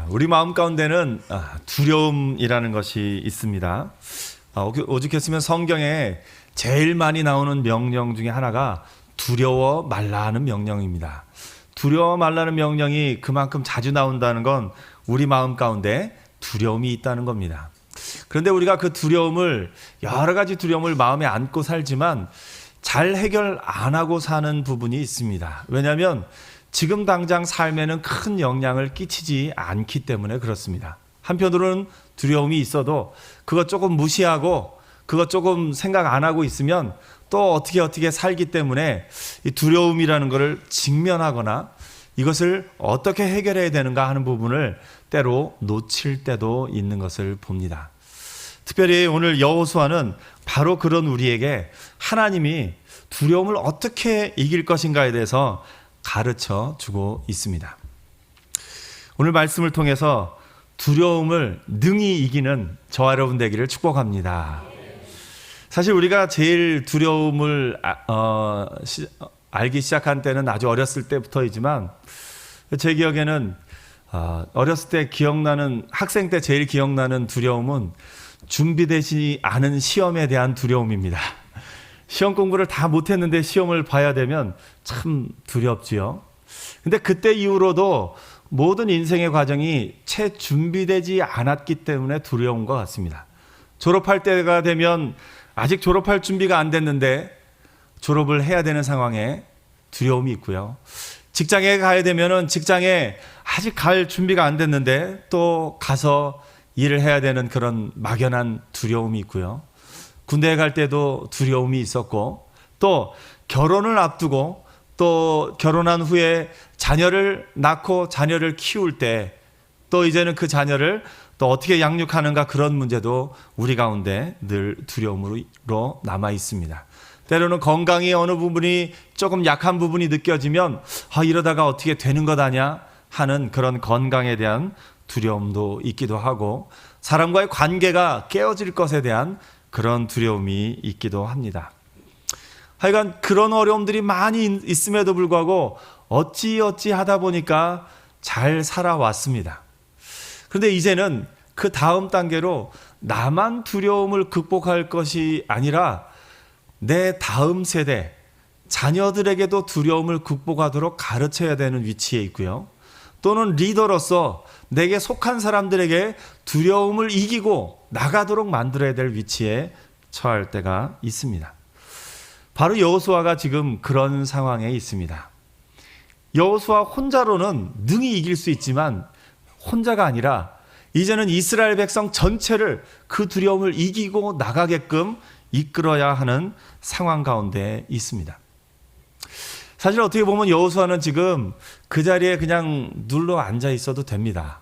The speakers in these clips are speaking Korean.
우리 마음 가운데는 두려움이라는 것이 있습니다. 오죽했으면 성경에 제일 많이 나오는 명령 중에 하나가 두려워 말라는 명령입니다. 두려워 말라는 명령이 그만큼 자주 나온다는 건 우리 마음 가운데 두려움이 있다는 겁니다. 그런데 우리가 그 두려움을, 여러 가지 두려움을 마음에 안고 살지만 잘 해결 안 하고 사는 부분이 있습니다. 왜냐하면 지금 당장 삶에는 큰 영향을 끼치지 않기 때문에 그렇습니다. 한편으로는 두려움이 있어도 그것 조금 무시하고 그것 조금 생각 안 하고 있으면 또 어떻게 살기 때문에 이 두려움이라는 것을 직면하거나 이것을 어떻게 해결해야 되는가 하는 부분을 때로 놓칠 때도 있는 것을 봅니다. 특별히 오늘 여호수아는 바로 그런 우리에게 하나님이 두려움을 어떻게 이길 것인가에 대해서 가르쳐 주고 있습니다. 오늘 말씀을 통해서 두려움을 능히 이기는 저와 여러분 되기를 축복합니다. 사실 우리가 제일 두려움을 알기 시작한 때는 아주 어렸을 때부터이지만 제 기억에는 어렸을 때 기억나는, 학생 때 제일 기억나는 두려움은 준비되지 않은 시험에 대한 두려움입니다. 시험 공부를 다 못했는데 시험을 봐야 되면 참 두렵지요. 근데 그때 이후로도 모든 인생의 과정이 채 준비되지 않았기 때문에 두려운 것 같습니다. 졸업할 때가 되면 아직 졸업할 준비가 안 됐는데 졸업을 해야 되는 상황에 두려움이 있고요. 직장에 가야 되면은 직장에 아직 갈 준비가 안 됐는데 또 가서 일을 해야 되는 그런 막연한 두려움이 있고요. 군대에 갈 때도 두려움이 있었고, 또 결혼을 앞두고 또 결혼한 후에 자녀를 낳고 자녀를 키울 때 또 이제는 그 자녀를 또 어떻게 양육하는가, 그런 문제도 우리 가운데 늘 두려움으로 남아 있습니다. 때로는 건강이 어느 부분이 조금 약한 부분이 느껴지면 이러다가 어떻게 되는 것 아냐 하는 그런 건강에 대한 두려움도 있기도 하고, 사람과의 관계가 깨어질 것에 대한 그런 두려움이 있기도 합니다. 하여간 그런 어려움들이 많이 있음에도 불구하고 어찌 하다 보니까 잘 살아왔습니다. 그런데 이제는 그 다음 단계로 나만 두려움을 극복할 것이 아니라 내 다음 세대, 자녀들에게도 두려움을 극복하도록 가르쳐야 되는 위치에 있고요. 또는 리더로서 내게 속한 사람들에게 두려움을 이기고 나가도록 만들어야 될 위치에 처할 때가 있습니다. 바로 여호수아가 지금 그런 상황에 있습니다. 여호수아 혼자로는 능히 이길 수 있지만 혼자가 아니라 이제는 이스라엘 백성 전체를 그 두려움을 이기고 나가게끔 이끌어야 하는 상황 가운데 있습니다. 사실 어떻게 보면 여호수아는 지금 그 자리에 그냥 눌러 앉아 있어도 됩니다.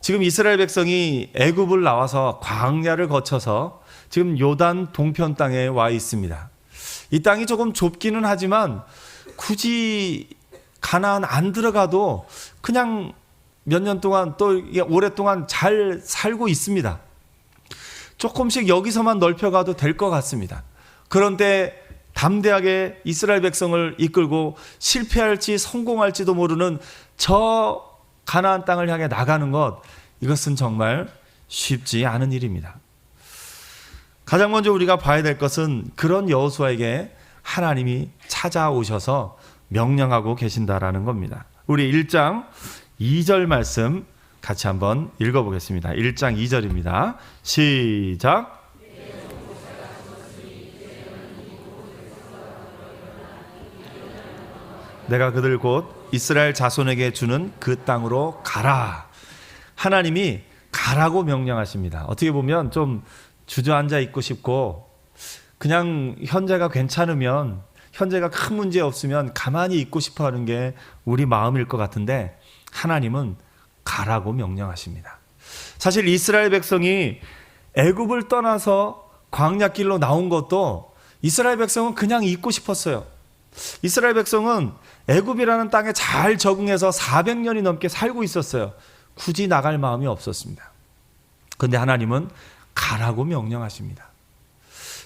지금 이스라엘 백성이 애굽을 나와서 광야를 거쳐서 지금 요단 동편 땅에 와 있습니다. 이 땅이 조금 좁기는 하지만 굳이 가나안 안 들어가도 그냥 몇 년 동안 또 오랫동안 잘 살고 있습니다. 조금씩 여기서만 넓혀가도 될 것 같습니다. 그런데 담대하게 이스라엘 백성을 이끌고 실패할지 성공할지도 모르는 저 가나안 땅을 향해 나가는 것, 이것은 정말 쉽지 않은 일입니다. 가장 먼저 우리가 봐야 될 것은 그런 여호수아에게 하나님이 찾아오셔서 명령하고 계신다라는 겁니다. 우리 1장 2절 말씀 같이 한번 읽어보겠습니다. 1장 2절입니다. 시작. 내가 그들 곧 이스라엘 자손에게 주는 그 땅으로 가라. 하나님이 가라고 명령하십니다. 어떻게 보면 좀 주저앉아 있고 싶고 그냥 현재가 괜찮으면, 현재가 큰 문제 없으면 가만히 있고 싶어 하는 게 우리 마음일 것 같은데 하나님은 가라고 명령하십니다. 사실 이스라엘 백성이 애굽을 떠나서 광야길로 나온 것도 이스라엘 백성은 그냥 있고 싶었어요. 이스라엘 백성은 애굽이라는 땅에 잘 적응해서 400년이 넘게 살고 있었어요. 굳이 나갈 마음이 없었습니다. 그런데 하나님은 가라고 명령하십니다.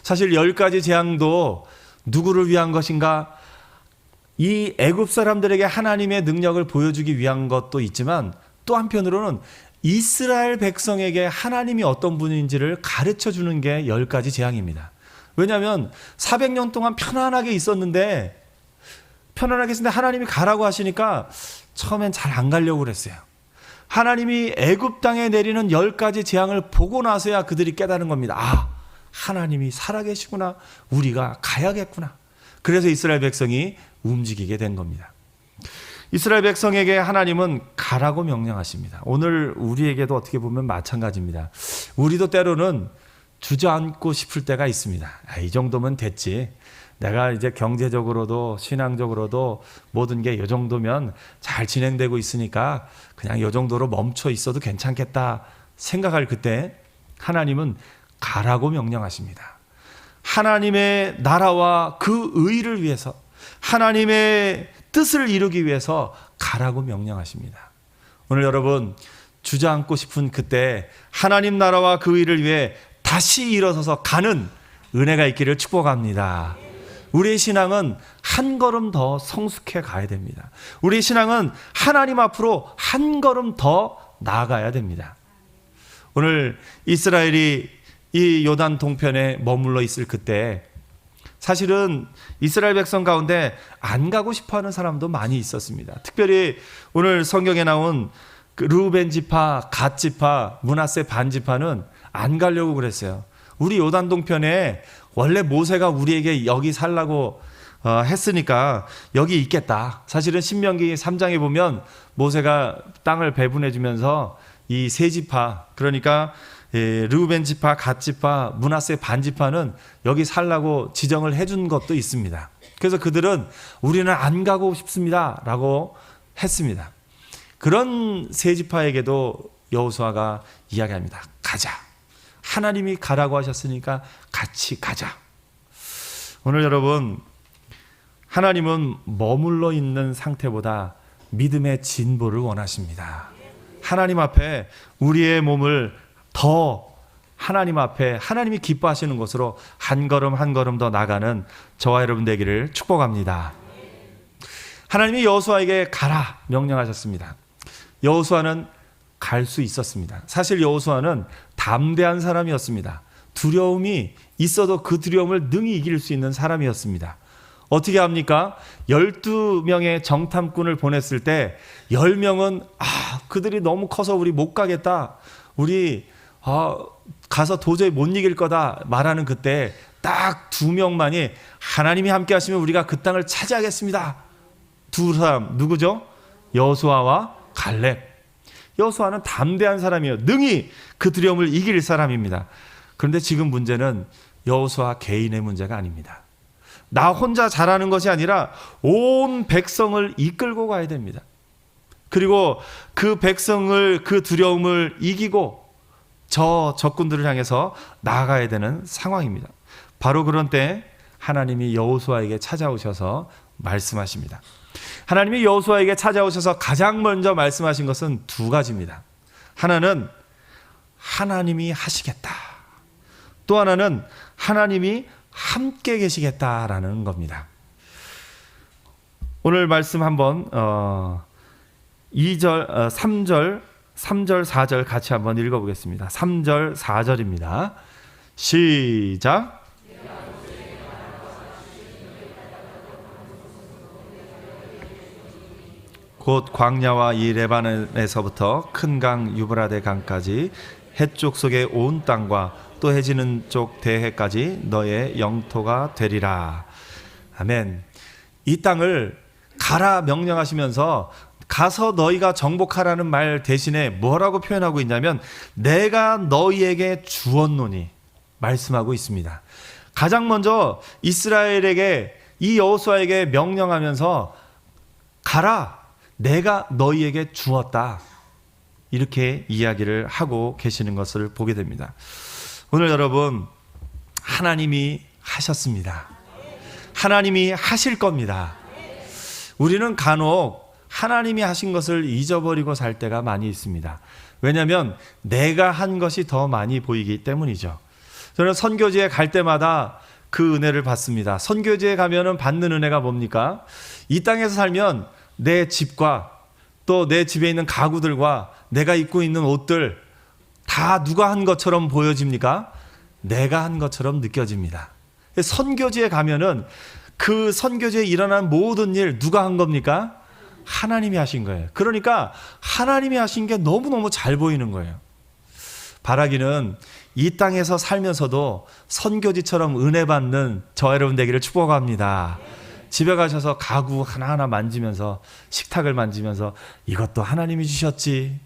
사실 10가지 재앙도 누구를 위한 것인가? 이 애굽 사람들에게 하나님의 능력을 보여주기 위한 것도 있지만 또 한편으로는 이스라엘 백성에게 하나님이 어떤 분인지를 가르쳐 주는 게 10가지 재앙입니다. 왜냐하면 400년 동안 편안하게 있었는데 하나님이 가라고 하시니까 처음엔 잘 안 가려고 그랬어요. 하나님이 애굽 땅에 내리는 10가지 재앙을 보고 나서야 그들이 깨달은 겁니다. 아, 하나님이 살아계시구나. 우리가 가야겠구나. 그래서 이스라엘 백성이 움직이게 된 겁니다. 이스라엘 백성에게 하나님은 가라고 명령하십니다. 오늘 우리에게도 어떻게 보면 마찬가지입니다. 우리도 때로는 주저앉고 싶을 때가 있습니다. 이 정도면 됐지. 내가 이제 경제적으로도 신앙적으로도 모든 게 이 정도면 잘 진행되고 있으니까 그냥 이 정도로 멈춰 있어도 괜찮겠다 생각할 그때 하나님은 가라고 명령하십니다. 하나님의 나라와 그 의를 위해서, 하나님의 뜻을 이루기 위해서 가라고 명령하십니다. 오늘 여러분 주저앉고 싶은 그때 하나님 나라와 그 의를 위해 다시 일어서서 가는 은혜가 있기를 축복합니다. 우리의 신앙은 한 걸음 더 성숙해 가야 됩니다. 우리의 신앙은 하나님 앞으로 한 걸음 더 나아가야 됩니다. 오늘 이스라엘이 이 요단 동편에 머물러 있을 그때 사실은 이스라엘 백성 가운데 안 가고 싶어하는 사람도 많이 있었습니다. 특별히 오늘 성경에 나온 그 르우벤 지파, 갓 지파, 므낫세 반 지파는 안 가려고 그랬어요. 우리 요단 동편에 원래 모세가 우리에게 여기 살라고 했으니까 여기 있겠다. 사실은 신명기 3장에 보면 모세가 땅을 배분해 주면서 이 세 지파, 그러니까 르우벤 지파, 갓 지파, 므낫세 반 지파는 여기 살라고 지정을 해준 것도 있습니다. 그래서 그들은 우리는 안 가고 싶습니다 라고 했습니다. 그런 세 지파에게도 여호수아가 이야기합니다. 가자. 하나님이 가라고 하셨으니까 같이 가자. 오늘 여러분, 하나님은 머물러 있는 상태보다 믿음의 진보를 원하십니다. 하나님 앞에 우리의 몸을 더 하나님 앞에 하나님이 기뻐하시는 곳으로 한 걸음 한 걸음 더 나가는 저와 여러분 되기를 축복합니다. 하나님이 여호수아에게 가라 명령하셨습니다. 여호수아는 갈 수 있었습니다. 사실 여호수아는 담대한 사람이었습니다. 두려움이 있어도 그 두려움을 능히 이길 수 있는 사람이었습니다. 어떻게 합니까? 12명의 정탐꾼을 보냈을 때 10명은 그들이 너무 커서 우리 못 가겠다. 우리 가서 도저히 못 이길 거다 말하는 그때 딱 2명만이 하나님이 함께 하시면 우리가 그 땅을 차지하겠습니다. 두 사람 누구죠? 여호수아와 갈렙. 여호수아는 담대한 사람이에요. 능히 그 두려움을 이길 사람입니다. 그런데 지금 문제는 여호수아 개인의 문제가 아닙니다. 나 혼자 잘하는 것이 아니라 온 백성을 이끌고 가야 됩니다. 그리고 그 백성을, 그 두려움을 이기고 저 적군들을 향해서 나아가야 되는 상황입니다. 바로 그런 때 하나님이 여호수아에게 찾아오셔서 말씀하십니다. 하나님이 여호수아에게 찾아오셔서 가장 먼저 말씀하신 것은 2가지입니다. 하나는 하나님이 하시겠다. 또 하나는 하나님이 함께 계시겠다라는 겁니다. 오늘 말씀 한번 3절, 4절 같이 한번 읽어보겠습니다. 3절, 4절입니다. 시작. 곧 광야와 이 레바논에서부터 큰 강 유브라데 강까지 해쪽 속의 온 땅과 또 해지는 쪽 대해까지 너의 영토가 되리라. 아멘. 이 땅을 가라 명령하시면서 가서 너희가 정복하라는 말 대신에 뭐라고 표현하고 있냐면 내가 너희에게 주었노니 말씀하고 있습니다. 가장 먼저 이스라엘에게 이 여호수아에게 명령하면서 가라. 내가 너희에게 주었다. 이렇게 이야기를 하고 계시는 것을 보게 됩니다. 오늘 여러분, 하나님이 하셨습니다. 하나님이 하실 겁니다. 우리는 간혹 하나님이 하신 것을 잊어버리고 살 때가 많이 있습니다. 왜냐하면 내가 한 것이 더 많이 보이기 때문이죠. 저는 선교지에 갈 때마다 그 은혜를 받습니다. 선교지에 가면은 받는 은혜가 뭡니까? 이 땅에서 살면 내 집과 또 내 집에 있는 가구들과 내가 입고 있는 옷들 다 누가 한 것처럼 보여집니까? 내가 한 것처럼 느껴집니다. 선교지에 가면은 그 선교지에 일어난 모든 일 누가 한 겁니까? 하나님이 하신 거예요. 그러니까 하나님이 하신 게 너무너무 잘 보이는 거예요. 바라기는 이 땅에서 살면서도 선교지처럼 은혜 받는 저 여러분 되기를 축복합니다. 집에 가셔서 가구 하나하나 만지면서, 식탁을 만지면서 이것도 하나님이 주셨지,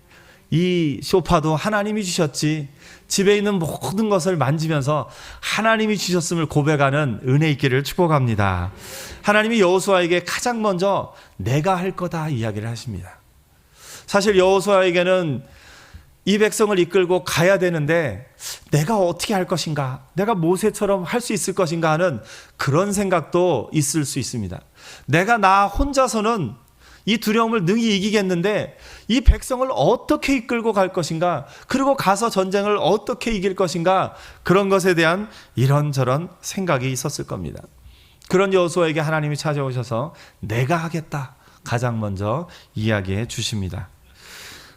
이 소파도 하나님이 주셨지, 집에 있는 모든 것을 만지면서 하나님이 주셨음을 고백하는 은혜 있기를 축복합니다. 하나님이 여호수아에게 가장 먼저 내가 할 거다 이야기를 하십니다. 사실 여호수아에게는 이 백성을 이끌고 가야 되는데 내가 어떻게 할 것인가, 내가 모세처럼 할 수 있을 것인가 하는 그런 생각도 있을 수 있습니다. 내가 나 혼자서는 이 두려움을 능히 이기겠는데 이 백성을 어떻게 이끌고 갈 것인가, 그리고 가서 전쟁을 어떻게 이길 것인가, 그런 것에 대한 이런저런 생각이 있었을 겁니다. 그런 여호수아에게 하나님이 찾아오셔서 내가 하겠다 가장 먼저 이야기해 주십니다.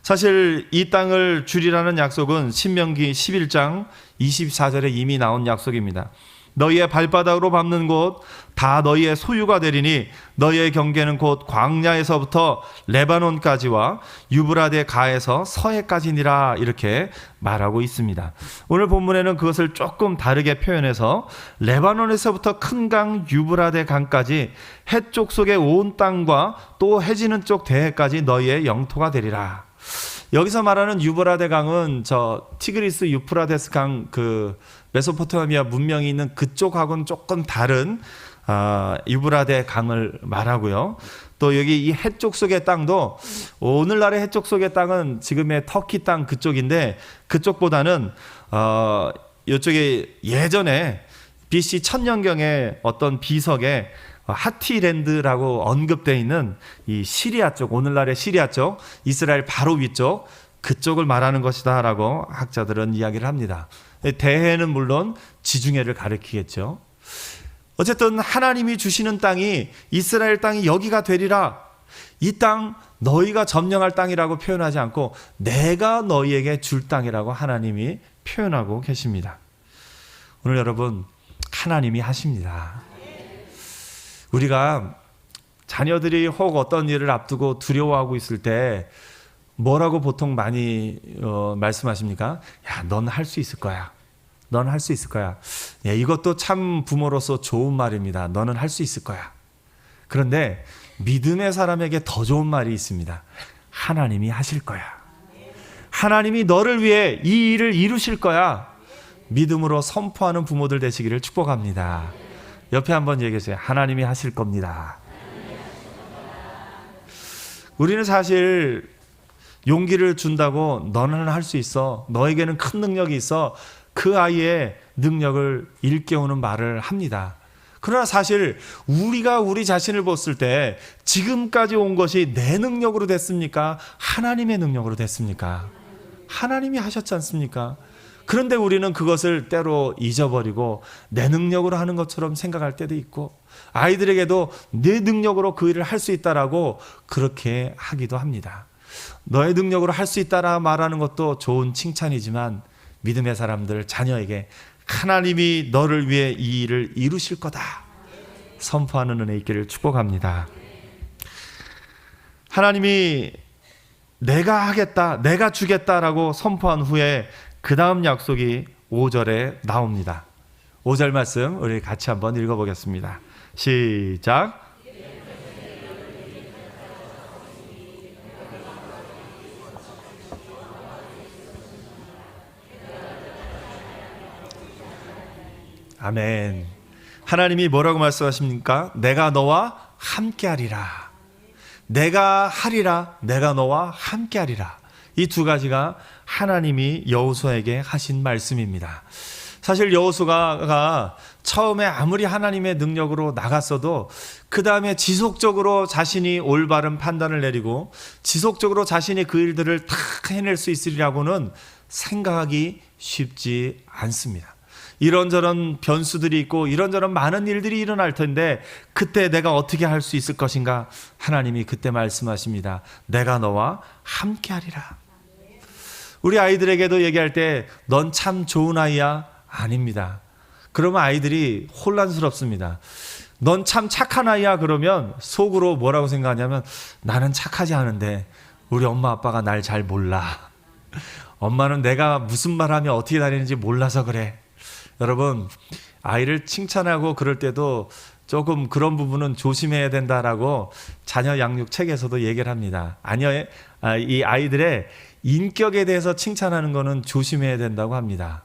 사실 이 땅을 주리라는 약속은 신명기 11장 24절에 이미 나온 약속입니다. 너희의 발바닥으로 밟는 곳 다 너희의 소유가 되리니 너희의 경계는 곧 광야에서부터 레바논까지와 유브라데 가에서 서해까지니라, 이렇게 말하고 있습니다. 오늘 본문에는 그것을 조금 다르게 표현해서 레바논에서부터 큰 강 유브라데 강까지 해쪽 속의 온 땅과 또 해지는 쪽 대해까지 너희의 영토가 되리라. 여기서 말하는 유브라데 강은 저 티그리스 유프라데스 강, 그 메소포타미아 문명이 있는 그쪽하고는 조금 다른 유브라데 강을 말하고요. 또 여기 이 해쪽 속의 땅도, 오늘날의 해쪽 속의 땅은 지금의 터키 땅 그쪽인데, 그쪽보다는 이쪽에 예전에 BC 1000년경에 어떤 비석에 하티랜드라고 언급되어 있는 이 시리아 쪽, 오늘날의 시리아 쪽, 이스라엘 바로 위쪽, 그쪽을 말하는 것이다 라고 학자들은 이야기를 합니다. 대해는 물론 지중해를 가리키겠죠. 어쨌든 하나님이 주시는 땅이, 이스라엘 땅이 여기가 되리라, 이 땅 너희가 점령할 땅이라고 표현하지 않고 내가 너희에게 줄 땅이라고 하나님이 표현하고 계십니다. 오늘 여러분, 하나님이 하십니다. 우리가 자녀들이 혹 어떤 일을 앞두고 두려워하고 있을 때 뭐라고 보통 많이 말씀하십니까? 야, 넌 할 수 있을 거야. 넌 할 수 있을 거야. 예, 이것도 참 부모로서 좋은 말입니다. 너는 할 수 있을 거야. 그런데 믿음의 사람에게 더 좋은 말이 있습니다. 하나님이 하실 거야. 하나님이 너를 위해 이 일을 이루실 거야. 믿음으로 선포하는 부모들 되시기를 축복합니다. 옆에 한번 얘기해주세요. 하나님이 하실 겁니다. 우리는 사실 용기를 준다고 너는 할 수 있어, 너에게는 큰 능력이 있어, 그 아이의 능력을 일깨우는 말을 합니다. 그러나 사실 우리가 우리 자신을 봤을 때 지금까지 온 것이 내 능력으로 됐습니까? 하나님의 능력으로 됐습니까? 하나님이 하셨지 않습니까? 그런데 우리는 그것을 때로 잊어버리고 내 능력으로 하는 것처럼 생각할 때도 있고, 아이들에게도 내 능력으로 그 일을 할 수 있다라고 그렇게 하기도 합니다. 너의 능력으로 할 수 있다라 말하는 것도 좋은 칭찬이지만, 믿음의 사람들, 자녀에게 하나님이 너를 위해 이 일을 이루실 거다 선포하는 은혜 있기를 축복합니다. 하나님이 내가 하겠다, 내가 주겠다라고 선포한 후에 그 다음 약속이 5절에 나옵니다. 5절 말씀 우리 같이 한번 읽어보겠습니다. 시작. 아멘. 하나님이 뭐라고 말씀하십니까? 내가 너와 함께하리라. 내가 하리라. 내가 너와 함께하리라. 이 두 가지가 하나님이 여호수아에게 하신 말씀입니다. 사실 여호수아가 처음에 아무리 하나님의 능력으로 나갔어도 그 다음에 지속적으로 자신이 올바른 판단을 내리고 지속적으로 자신이 그 일들을 다 해낼 수 있으리라고는 생각하기 쉽지 않습니다. 이런저런 변수들이 있고 이런저런 많은 일들이 일어날 텐데 그때 내가 어떻게 할 수 있을 것인가? 하나님이 그때 말씀하십니다. 내가 너와 함께하리라. 우리 아이들에게도 얘기할 때 넌 참 좋은 아이야? 아닙니다. 그러면 아이들이 혼란스럽습니다. 넌 참 착한 아이야? 그러면 속으로 뭐라고 생각하냐면 나는 착하지 않은데 우리 엄마 아빠가 날 잘 몰라. 엄마는 내가 무슨 말하면 어떻게 다니는지 몰라서 그래. 여러분, 아이를 칭찬하고 그럴 때도 조금 그런 부분은 조심해야 된다라고 자녀 양육 책에서도 얘기를 합니다. 이 아이들의 인격에 대해서 칭찬하는 거는 조심해야 된다고 합니다.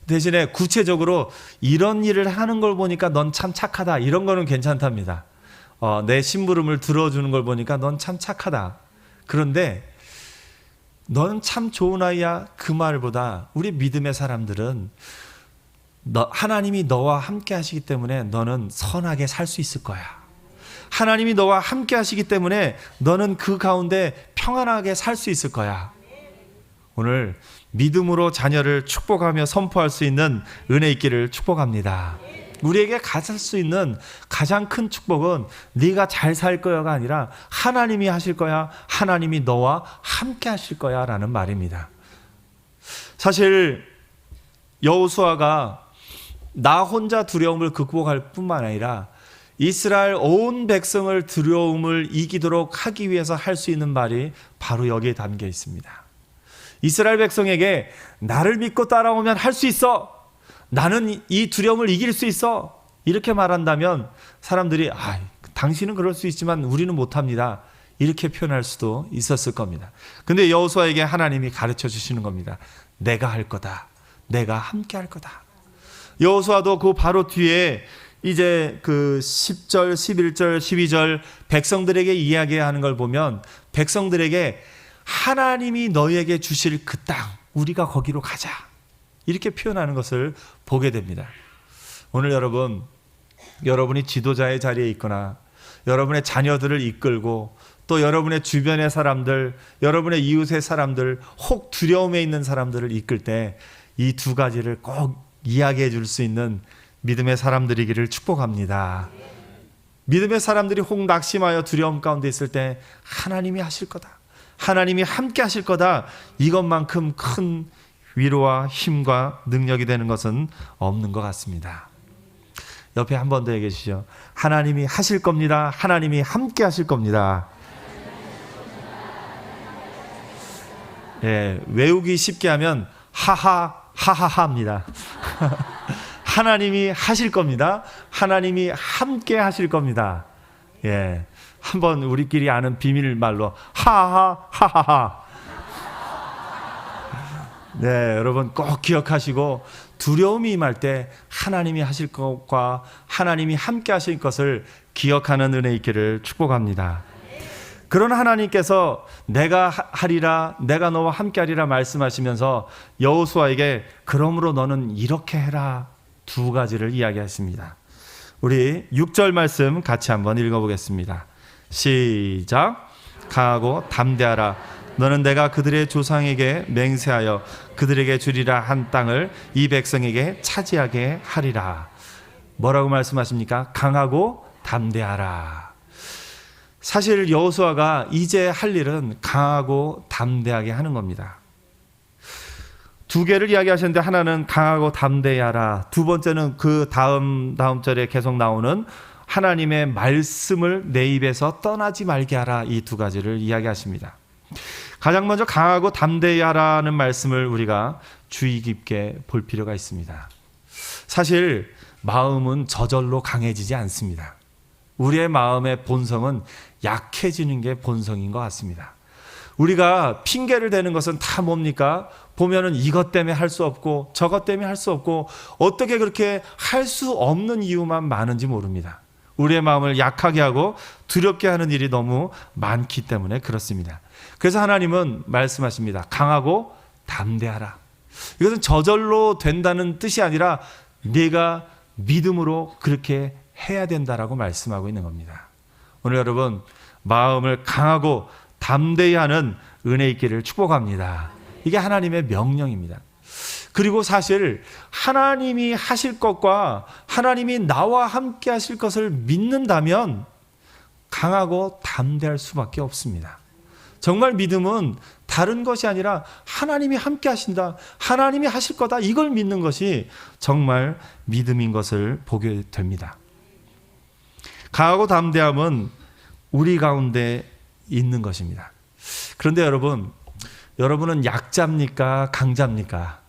대신에 구체적으로 이런 일을 하는 걸 보니까 넌 참 착하다, 이런 거는 괜찮답니다. 내 심부름을 들어주는 걸 보니까 넌 참 착하다. 그런데 너는 참 좋은 아이야, 그 말보다 우리 믿음의 사람들은 하나님이 너와 함께 하시기 때문에 너는 선하게 살 수 있을 거야. 하나님이 너와 함께 하시기 때문에 너는 그 가운데 평안하게 살 수 있을 거야. 오늘 믿음으로 자녀를 축복하며 선포할 수 있는 은혜 있기를 축복합니다. 우리에게 가질 수 있는 가장 큰 축복은 네가 잘 살 거야가 아니라 하나님이 하실 거야, 하나님이 너와 함께 하실 거야 라는 말입니다. 사실 여호수아가 나 혼자 두려움을 극복할 뿐만 아니라 이스라엘 온 백성을 두려움을 이기도록 하기 위해서 할 수 있는 말이 바로 여기에 담겨 있습니다. 이스라엘 백성에게 나를 믿고 따라오면 할 수 있어. 나는 이 두려움을 이길 수 있어. 이렇게 말한다면 사람들이 당신은 그럴 수 있지만 우리는 못합니다. 이렇게 표현할 수도 있었을 겁니다. 근데 여호수아에게 하나님이 가르쳐 주시는 겁니다. 내가 할 거다. 내가 함께 할 거다. 여호수아도 그 바로 뒤에 이제 그 10절, 11절, 12절 백성들에게 이야기하는 걸 보면 백성들에게 하나님이 너희에게 주실 그 땅, 우리가 거기로 가자. 이렇게 표현하는 것을 보게 됩니다. 오늘 여러분이 지도자의 자리에 있거나 여러분의 자녀들을 이끌고 또 여러분의 주변의 사람들, 여러분의 이웃의 사람들, 혹 두려움에 있는 사람들을 이끌 때 이 두 가지를 꼭 이야기해 줄 수 있는 믿음의 사람들이기를 축복합니다. 믿음의 사람들이 혹 낙심하여 두려움 가운데 있을 때 하나님이 하실 거다. 하나님이 함께 하실 거다. 이것만큼 큰 위로와 힘과 능력이 되는 것은 없는 것 같습니다. 옆에 한 번 더 얘기해 주시죠. 하나님이 하실 겁니다. 하나님이 함께 하실 겁니다. 예, 외우기 쉽게 하면 하하하하합니다. 하나님이 하실 겁니다. 하나님이 함께 하실 겁니다. 예, 한번 우리끼리 아는 비밀말로 하하하하하. 네, 여러분 꼭 기억하시고 두려움이 임할 때 하나님이 하실 것과 하나님이 함께 하실 것을 기억하는 은혜 있기를 축복합니다. 그런 하나님께서 내가 하리라, 내가 너와 함께 하리라 말씀하시면서 여호수아에게 그러므로 너는 이렇게 해라 두 가지를 이야기했습니다. 우리 6절 말씀 같이 한번 읽어보겠습니다. 시작. 강하고 담대하라. 너는 내가 그들의 조상에게 맹세하여 그들에게 주리라 한 땅을 이 백성에게 차지하게 하리라. 뭐라고 말씀하십니까? 강하고 담대하라. 사실 여호수아가 이제 할 일은 강하고 담대하게 하는 겁니다. 두 개를 이야기하셨는데 하나는 강하고 담대하라. 두 번째는 그 다음 절에 계속 나오는 하나님의 말씀을 내 입에서 떠나지 말게 하라. 이 두 가지를 이야기하십니다. 가장 먼저 강하고 담대하라는 말씀을 우리가 주의 깊게 볼 필요가 있습니다. 사실 마음은 저절로 강해지지 않습니다. 우리의 마음의 본성은 약해지는 게 본성인 것 같습니다. 우리가 핑계를 대는 것은 다 뭡니까? 보면은 이것 때문에 할 수 없고 저것 때문에 할 수 없고 어떻게 그렇게 할 수 없는 이유만 많은지 모릅니다. 우리의 마음을 약하게 하고 두렵게 하는 일이 너무 많기 때문에 그렇습니다. 그래서 하나님은 말씀하십니다. 강하고 담대하라. 이것은 저절로 된다는 뜻이 아니라 네가 믿음으로 그렇게 해야 된다라고 말씀하고 있는 겁니다. 오늘 여러분 마음을 강하고 담대히 하는 은혜 있기를 축복합니다. 이게 하나님의 명령입니다. 그리고 사실 하나님이 하실 것과 하나님이 나와 함께 하실 것을 믿는다면 강하고 담대할 수밖에 없습니다. 정말 믿음은 다른 것이 아니라 하나님이 함께 하신다, 하나님이 하실 거다, 이걸 믿는 것이 정말 믿음인 것을 보게 됩니다. 강하고 담대함은 우리 가운데 있는 것입니다. 그런데 여러분은 약자입니까? 강자입니까?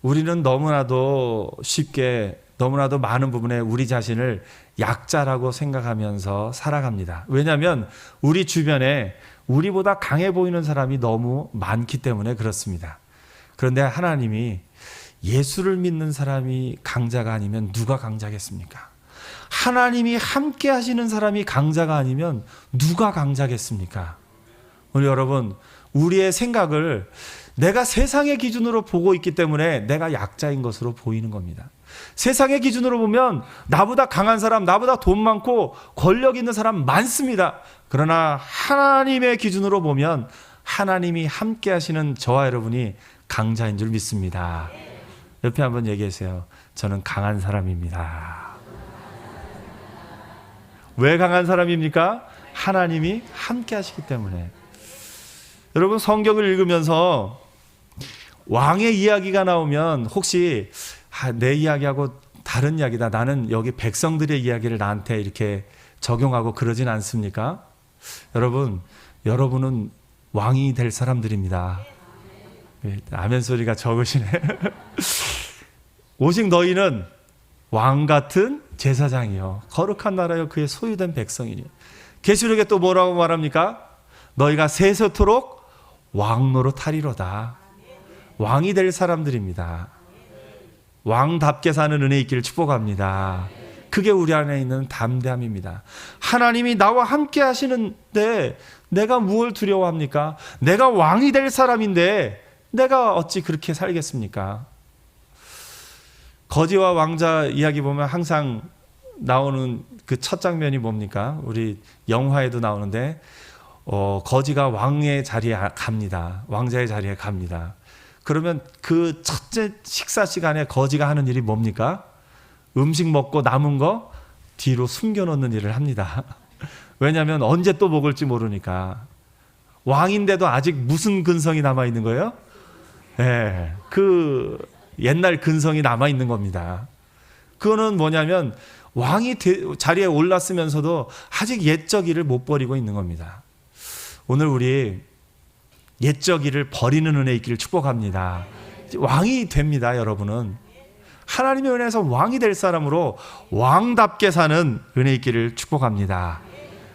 우리는 너무나도 쉽게, 너무나도 많은 부분에 우리 자신을 약자라고 생각하면서 살아갑니다. 왜냐하면 우리 주변에 우리보다 강해 보이는 사람이 너무 많기 때문에 그렇습니다. 그런데 하나님이 예수를 믿는 사람이 강자가 아니면 누가 강자겠습니까? 하나님이 함께 하시는 사람이 강자가 아니면 누가 강자겠습니까? 오늘 여러분, 우리의 생각을 내가 세상의 기준으로 보고 있기 때문에 내가 약자인 것으로 보이는 겁니다. 세상의 기준으로 보면 나보다 강한 사람, 나보다 돈 많고 권력 있는 사람 많습니다. 그러나 하나님의 기준으로 보면 하나님이 함께 하시는 저와 여러분이 강자인 줄 믿습니다. 옆에 한번 얘기하세요. 저는 강한 사람입니다. 왜 강한 사람입니까? 하나님이 함께 하시기 때문에. 여러분, 성경을 읽으면서 왕의 이야기가 나오면 혹시 내 이야기하고 다른 이야기다, 나는 여기 백성들의 이야기를 나한테 이렇게 적용하고 그러진 않습니까? 여러분은 왕이 될 사람들입니다. 아멘 소리가 적으시네. 오직 너희는 왕 같은 제사장이요, 거룩한 나라요, 그의 소유된 백성이니. 계시록에 또 뭐라고 말합니까? 너희가 세세토록 왕노릇하리로다. 왕이 될 사람들입니다. 왕답게 사는 은혜 있기를 축복합니다. 그게 우리 안에 있는 담대함입니다. 하나님이 나와 함께 하시는데 내가 무엇을 두려워합니까? 내가 왕이 될 사람인데 내가 어찌 그렇게 살겠습니까? 거지와 왕자 이야기 보면 항상 나오는 그 첫 장면이 뭡니까? 우리 영화에도 나오는데 거지가 왕의 자리에 갑니다. 왕자의 자리에 갑니다. 그러면 그 첫째 식사 시간에 거지가 하는 일이 뭡니까? 음식 먹고 남은 거 뒤로 숨겨놓는 일을 합니다. 왜냐하면 언제 또 먹을지 모르니까. 왕인데도 아직 무슨 근성이 남아있는 거예요? 네, 그 옛날 근성이 남아있는 겁니다. 그거는 뭐냐면 왕이 자리에 올랐으면서도 아직 옛적 일을 못 버리고 있는 겁니다. 오늘 우리 옛적 일을 버리는 은혜 있기를 축복합니다. 왕이 됩니다. 여러분은 하나님의 은혜에서 왕이 될 사람으로 왕답게 사는 은혜 있기를 축복합니다.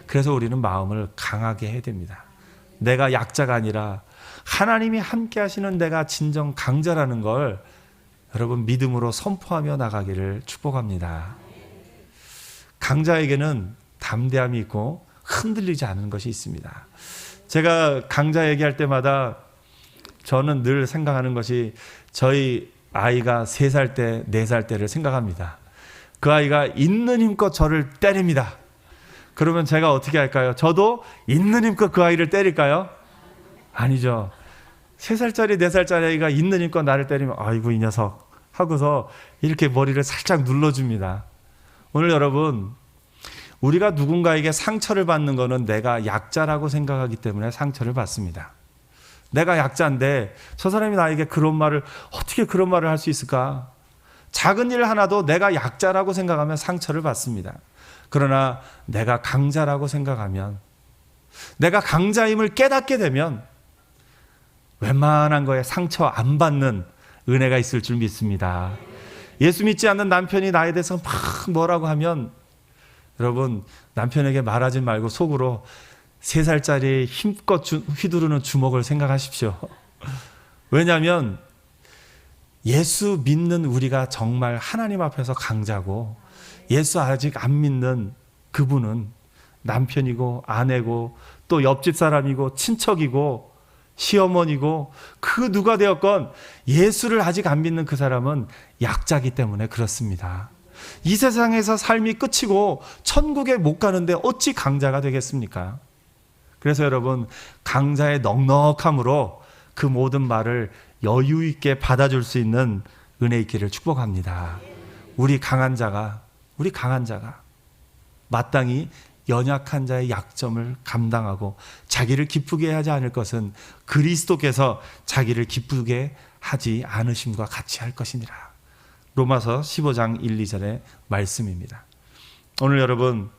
그래서 우리는 마음을 강하게 해야 됩니다. 내가 약자가 아니라 하나님이 함께 하시는 내가 진정 강자라는 걸 여러분 믿음으로 선포하며 나가기를 축복합니다. 강자에게는 담대함이 있고 흔들리지 않는 것이 있습니다. 제가 강자 얘기할 때마다 저는 늘 생각하는 것이 저희 아이가 3살 때, 4살 때를 생각합니다. 그 아이가 있는 힘껏 저를 때립니다. 그러면 제가 어떻게 할까요? 저도 있는 힘껏 그 아이를 때릴까요? 아니죠. 3살짜리, 4살짜리 아이가 있는 힘껏 나를 때리면 아이고 이 녀석 하고서 이렇게 머리를 살짝 눌러줍니다. 오늘 여러분, 우리가 누군가에게 상처를 받는 것은 내가 약자라고 생각하기 때문에 상처를 받습니다. 내가 약자인데 저 사람이 나에게 그런 말을, 어떻게 그런 말을 할 수 있을까? 작은 일 하나도 내가 약자라고 생각하면 상처를 받습니다. 그러나 내가 강자라고 생각하면, 내가 강자임을 깨닫게 되면 웬만한 거에 상처 안 받는 은혜가 있을 줄 믿습니다. 예수 믿지 않는 남편이 나에 대해서 막 뭐라고 하면 여러분, 남편에게 말하지 말고 속으로 3살짜리 힘껏 휘두르는 주먹을 생각하십시오. 왜냐하면 예수 믿는 우리가 정말 하나님 앞에서 강자고, 예수 아직 안 믿는 그분은 남편이고 아내고 또 옆집 사람이고 친척이고 시어머니고 그 누가 되었건 예수를 아직 안 믿는 그 사람은 약자기 때문에 그렇습니다. 이 세상에서 삶이 끝이고 천국에 못 가는데 어찌 강자가 되겠습니까? 그래서 여러분, 강자의 넉넉함으로 그 모든 말을 여유 있게 받아줄 수 있는 은혜 있기를 축복합니다. 우리 강한 자가 마땅히 연약한 자의 약점을 감당하고 자기를 기쁘게 하지 않을 것은 그리스도께서 자기를 기쁘게 하지 않으심과 같이 할 것이니라. 로마서 15장 1, 2절의 말씀입니다. 오늘 여러분,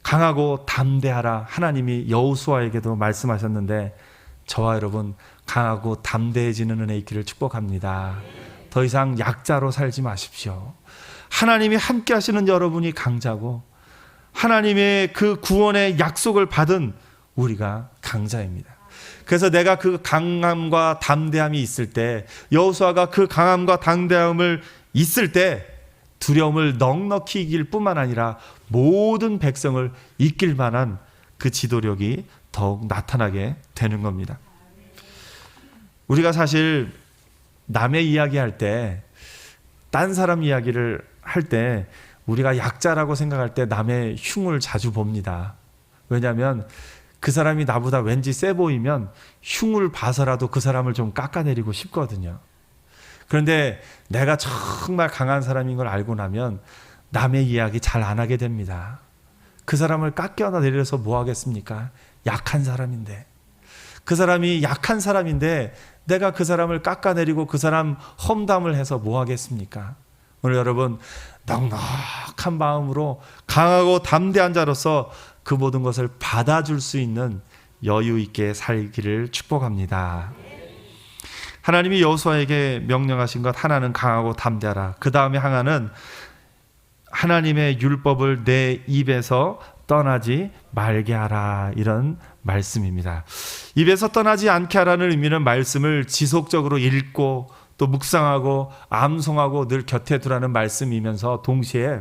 강하고 담대하라 하나님이 여호수아에게도 말씀하셨는데 저와 여러분 강하고 담대해지는 은혜 있기를 축복합니다. 더 이상 약자로 살지 마십시오. 하나님이 함께 하시는 여러분이 강자고 하나님의 그 구원의 약속을 받은 우리가 강자입니다. 그래서 내가 그 강함과 담대함이 있을 때, 여호수아가 그 강함과 담대함을 있을 때 두려움을 넉넉히 이길 뿐만 아니라 모든 백성을 이끌 만한 그 지도력이 더욱 나타나게 되는 겁니다. 우리가 사실 남의 이야기할 때, 딴 사람 이야기를 할 때 우리가 약자라고 생각할 때 남의 흉을 자주 봅니다. 왜냐하면 그 사람이 나보다 왠지 세 보이면 흉을 봐서라도 그 사람을 좀 깎아내리고 싶거든요. 그런데 내가 정말 강한 사람인 걸 알고 나면 남의 이야기 잘 안 하게 됩니다. 그 사람을 깎아내려서 뭐 하겠습니까? 약한 사람인데. 그 사람이 약한 사람인데 내가 그 사람을 깎아내리고 그 사람 험담을 해서 뭐 하겠습니까? 오늘 여러분 넉넉한 마음으로 강하고 담대한 자로서 그 모든 것을 받아줄 수 있는 여유 있게 살기를 축복합니다. 하나님이 여호수아에게 명령하신 것 하나는 강하고 담대하라. 그 다음에 하나는 하나님의 율법을 내 입에서 떠나지 말게 하라. 이런 말씀입니다. 입에서 떠나지 않게 하라는 의미는 말씀을 지속적으로 읽고 또 묵상하고 암송하고 늘 곁에 두라는 말씀이면서 동시에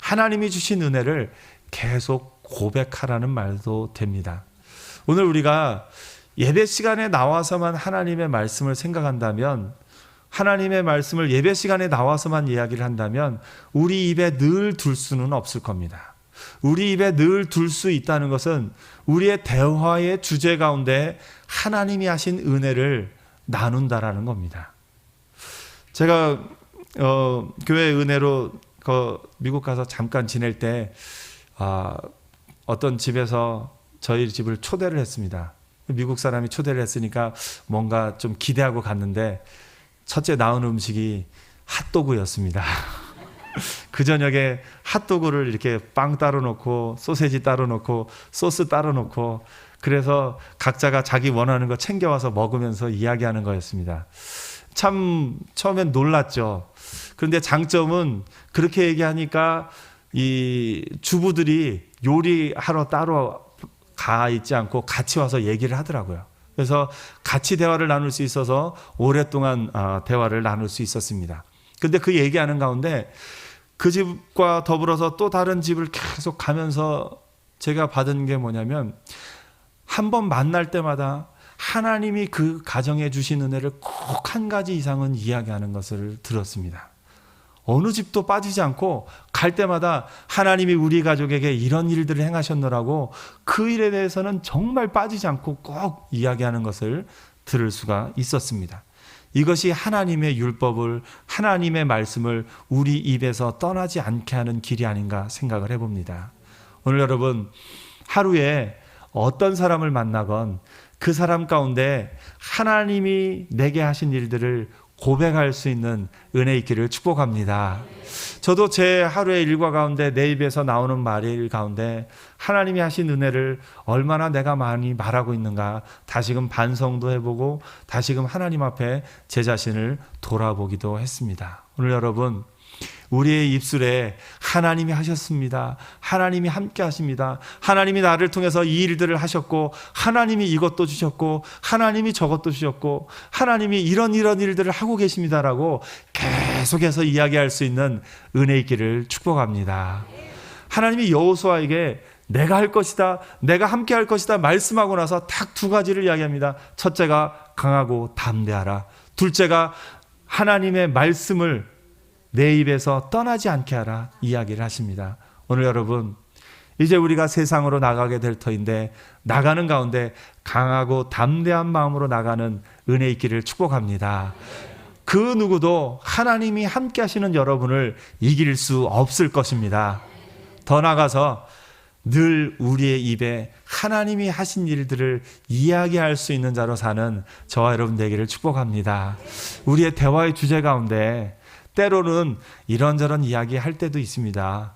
하나님이 주신 은혜를 계속 고백하라는 말도 됩니다. 오늘 우리가 예배 시간에 나와서만 하나님의 말씀을 생각한다면, 하나님의 말씀을 예배 시간에 나와서만 이야기를 한다면 우리 입에 늘 둘 수는 없을 겁니다. 우리 입에 늘 둘 수 있다는 것은 우리의 대화의 주제 가운데 하나님이 하신 은혜를 나눈다라는 겁니다. 제가 교회 은혜로 미국 가서 잠깐 지낼 때 어떤 집에서 저희 집을 초대를 했습니다. 미국 사람이 초대를 했으니까 뭔가 좀 기대하고 갔는데 첫째 나온 음식이 핫도그였습니다. 그 저녁에 핫도그를 이렇게 빵 따로 놓고 소세지 따로 놓고 소스 따로 놓고 그래서 각자가 자기 원하는 거 챙겨와서 먹으면서 이야기하는 거였습니다. 참 처음엔 놀랐죠. 그런데 장점은 그렇게 얘기하니까 이 주부들이 요리하러 따로 가 있지 않고 같이 와서 얘기를 하더라고요. 그래서 같이 대화를 나눌 수 있어서 오랫동안 대화를 나눌 수 있었습니다. 그런데 그 얘기하는 가운데 그 집과 더불어서 또 다른 집을 계속 가면서 제가 받은 게 뭐냐면 한 번 만날 때마다 하나님이 그 가정에 주신 은혜를 꼭 한 가지 이상은 이야기하는 것을 들었습니다. 어느 집도 빠지지 않고 갈 때마다 하나님이 우리 가족에게 이런 일들을 행하셨노라고 그 일에 대해서는 정말 빠지지 않고 꼭 이야기하는 것을 들을 수가 있었습니다. 이것이 하나님의 율법을, 하나님의 말씀을 우리 입에서 떠나지 않게 하는 길이 아닌가 생각을 해봅니다. 오늘 여러분 하루에 어떤 사람을 만나건 그 사람 가운데 하나님이 내게 하신 일들을 고백할 수 있는 은혜 있기를 축복합니다. 저도 제 하루의 일과 가운데 내 입에서 나오는 말 가운데 하나님이 하신 은혜를 얼마나 내가 많이 말하고 있는가 다시금 반성도 해보고 다시금 하나님 앞에 제 자신을 돌아보기도 했습니다. 오늘 여러분 우리의 입술에 하나님이 하셨습니다. 하나님이 함께 하십니다. 하나님이 나를 통해서 이 일들을 하셨고 하나님이 이것도 주셨고 하나님이 저것도 주셨고 하나님이 이런 일들을 하고 계십니다라고 계속해서 이야기할 수 있는 은혜 있기를 축복합니다. 하나님이 여호수아에게 내가 할 것이다, 내가 함께 할 것이다 말씀하고 나서 딱 두 가지를 이야기합니다. 첫째가 강하고 담대하라. 둘째가 하나님의 말씀을 내 입에서 떠나지 않게 하라 이야기를 하십니다. 오늘 여러분 이제 우리가 세상으로 나가게 될 터인데 나가는 가운데 강하고 담대한 마음으로 나가는 은혜 있기를 축복합니다. 그 누구도 하나님이 함께 하시는 여러분을 이길 수 없을 것입니다. 더 나아가서 늘 우리의 입에 하나님이 하신 일들을 이야기할 수 있는 자로 사는 저와 여러분 되기를 축복합니다. 우리의 대화의 주제 가운데 때로는 이런저런 이야기 할 때도 있습니다.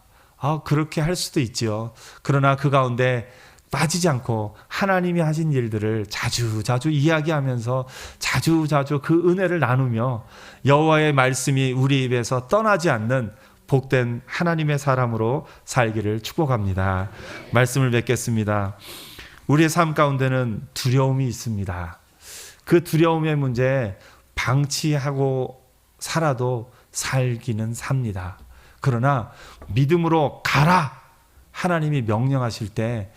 그렇게 할 수도 있죠. 그러나 그 가운데 빠지지 않고 하나님이 하신 일들을 자주 이야기하면서 자주 그 은혜를 나누며 여호와의 말씀이 우리 입에서 떠나지 않는 복된 하나님의 사람으로 살기를 축복합니다. 말씀을 맺겠습니다. 우리의 삶 가운데는 두려움이 있습니다. 그 두려움의 문제 방치하고 살아도 살기는 삽니다. 그러나 믿음으로 가라 하나님이 명령하실 때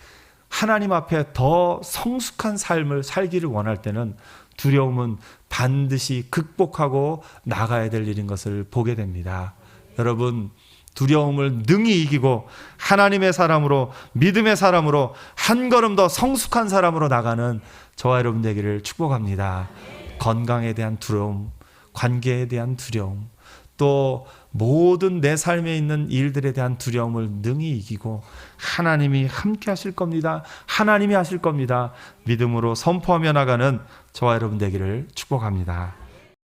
하나님 앞에 더 성숙한 삶을 살기를 원할 때는 두려움은 반드시 극복하고 나가야 될 일인 것을 보게 됩니다. 여러분, 두려움을 능히 이기고 하나님의 사람으로, 믿음의 사람으로 한 걸음 더 성숙한 사람으로 나가는 저와 여러분 되기를 축복합니다. 건강에 대한 두려움, 관계에 대한 두려움, 또 모든 내 삶에 있는 일들에 대한 두려움을 능히 이기고 하나님이 함께 하실 겁니다. 하나님이 하실 겁니다. 믿음으로 선포하며 나가는 저와 여러분 되기를 축복합니다.